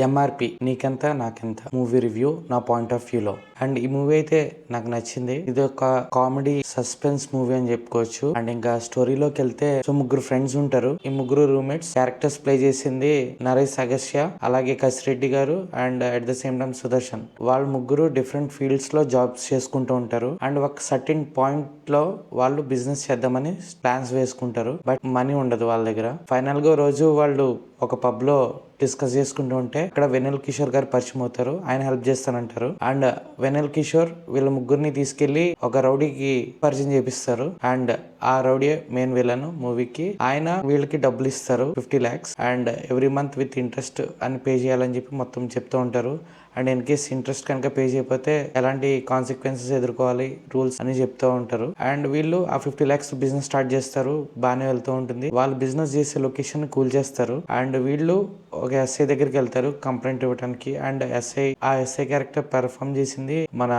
MRP నీకెంత నాకెంత movie review నా పాయింట్ ఆఫ్ వ్యూ లో. అండ్ ఈ మూవీ అయితే నాకు నచ్చింది. ఇది ఒక కామెడీ సస్పెన్స్ మూవీ అని చెప్పుకోవచ్చు. అండ్ ఇంకా స్టోరీలోకి వెళ్తే ముగ్గురు ఫ్రెండ్స్ ఉంటారు. ఈ ముగ్గురు రూమ్మేట్స్. క్యారెక్టర్స్ ప్లే చేసింది నరేష్ అగస్త్య, అలాగే కసిరెడ్డి గారు and at the same time Sudarshan. వాళ్ళు ముగ్గురు డిఫరెంట్ ఫీల్డ్స్ లో జాబ్స్ చేసుకుంటూ ఉంటారు. అండ్ ఒక సర్టెన్ పాయింట్ లో వాళ్ళు బిజినెస్ చేద్దామని ప్లాన్స్ వేసుకుంటారు. బట్ మనీ ఉండదు వాళ్ళ దగ్గర. ఫైనల్ గా రోజు వాళ్ళు ఒక పబ్ లో డిస్కస్ చేసుకుంటూ ఉంటే ఇక్కడ వెన్నెల కిషోర్ గారు పరిచయం అవుతారు. ఆయన హెల్ప్ చేస్తానంటారు. అండ్ వెన్నెల కిషోర్ వీళ్ళ ముగ్గురిని తీసుకెళ్లి ఒక రౌడీకి పరిచయం చేపిస్తారు. అండ్ ఆ రౌడీ మెయిన్ విలన్ మూవీకి. ఆయన వీళ్ళకి డబ్బులు ఇస్తారు 50 lakhs and every month with interest అని పే చేయాలని చెప్పి మొత్తం చెప్తూ ఉంటారు. అండ్ ఇన్ కేస్ ఇంట్రెస్ట్ కనుక పే చేయకపోతే ఎలాంటి కాన్సిక్వెన్సెస్ ఎదుర్కోవాలి రూల్స్ అని చెప్తూ ఉంటారు. అండ్ వీళ్ళు ఆ 50 lakhs బిజినెస్ స్టార్ట్ చేస్తారు. బాగానే వెళ్తూ ఉంటుంది. వాళ్ళు బిజినెస్ చేసే లొకేషన్ కూల్ చేస్తారు. అండ్ వీళ్ళు ఒక ఎస్ఐ దగ్గరికి వెళ్తారు కంప్లైంట్ ఇవ్వడానికి. అండ్ ఆ ఎస్ఐ క్యారెక్టర్ పెర్ఫామ్ చేసింది మన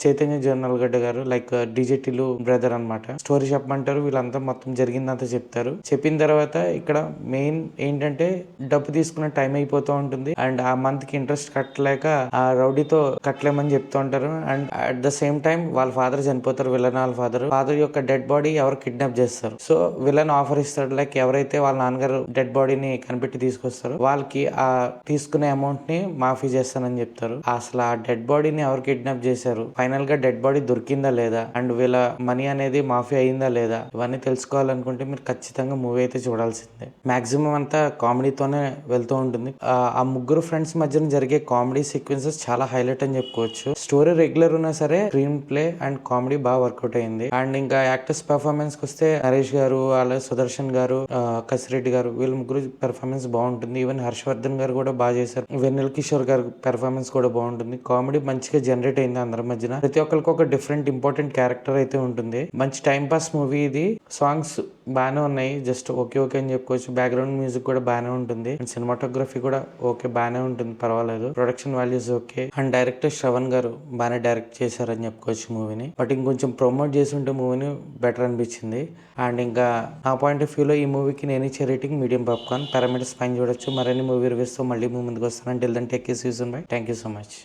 చైతన్య జనరల్ గడ్డ గారు. లైక్ డిజెటిలు బ్రదర్ అనమాట. స్టోరీ చెప్పమంటారు. వీళ్ళంతా మొత్తం జరిగిందంతా చెప్తారు. చెప్పిన తర్వాత ఇక్కడ మెయిన్ ఏంటంటే డబ్బు తీసుకున్న టైం అయిపోతూ ఉంటుంది. అండ్ ఆ మంత్ కి ఇంట్రెస్ట్ కట్టలేక ఆ రౌడీతో కట్టలేమని చెప్తూ ఉంటారు. And at the same time వాళ్ళ ఫాదర్ చనిపోతారు. విలన్ వాళ్ళ ఫాదర్ యొక్క డెడ్ బాడీ ఎవరు కిడ్నాప్ చేస్తారు. సో విలన్ ఆఫర్ ఇస్తాడు. లైక్ ఎవరైతే వాళ్ళ నాన్నగారు డెడ్ బాడీని కనిపెట్టి తీసుకొస్తారో వాళ్ళకి ఆ తీసుకునే అమౌంట్ ని మాఫీ చేస్తానని చెప్తారు. అసలు ఆ డెడ్ బాడీని ఎవరు కిడ్నాప్ చేశారు, ఫైనల్ గా డెడ్ బాడీ దొరికిందా లేదా, అండ్ వీళ్ళ మనీ అనేది మాఫీ అయిందా లేదా, ఇవన్నీ తెలుసుకోవాలనుకుంటే మీరు ఖచ్చితంగా మూవీ అయితే చూడాల్సిందే. మాక్సిమం అంతా కామెడీతోనే వెళ్తూ ఉంటుంది. ఆ ముగ్గురు ఫ్రెండ్స్ మధ్యన జరిగే కామెడీ సీక్వెన్సెస్ చాలా హైలైట్ అని చెప్పుకోవచ్చు. స్టోరీ రెగ్యులర్ ఉన్నా సరే స్క్రీన్ ప్లే అండ్ కామెడీ బాగా వర్కౌట్ అయింది. అండ్ ఇంకా యాక్టర్స్ పెర్ఫార్మెన్స్ వస్తే నరేష్ గారు, అలాగే సుదర్శన్ గారు, కసిరెడ్డి గారు, వీళ్ళ ముగ్గురు పెర్ఫార్మెన్స్ బాగుంటుంది. ఈవెన్ హర్షవర్ధన్ గారు కూడా బాగా చేశారు. వెన్నెల కిషోర్ గారు పెర్ఫార్మెన్స్ కూడా బాగుంటుంది. కామెడీ మంచిగా జనరేట్ అయింది అందరి మధ్యన. ప్రతి ఒక్కరికి ఒక డిఫరెంట్ ఇంపార్టెంట్ క్యారెక్టర్ అయితే ఉంటుంది. మంచి టైం పాస్ మూవీ ఇది. సాంగ్స్ బాగానే ఉన్నాయి. జస్ట్ ఓకే అని చెప్పుకోవచ్చు. బ్యాక్గ్రౌండ్ మ్యూజిక్ కూడా బాగానే ఉంటుంది. అండ్ సినిమాటోగ్రఫీ కూడా ఓకే బాగానే ఉంటుంది, పర్వాలేదు. Production values okay. And director Shravan గారు బాగానే డైరెక్ట్ చేశారని చెప్పుకోవచ్చు మూవీని. బట్ ఇంకొంచెం ప్రమోట్ చేసి ఉంటే మూవీని బెటర్ అనిపించింది. అండ్ ఇంకా నా పాయింట్ ఆఫ్ వ్యూలో ఈ మూవీకి నేను ఇచ్చే రేటింగ్ మీడియం పాప్కార్న్. పారామీటర్స్ పైన చూడొచ్చు. మరిన్ని మూవీ రివ్యూస్ తో మళ్ళీ ముందుకు వస్తాను. Till then take care, see you soon. Bye. Thank you so much.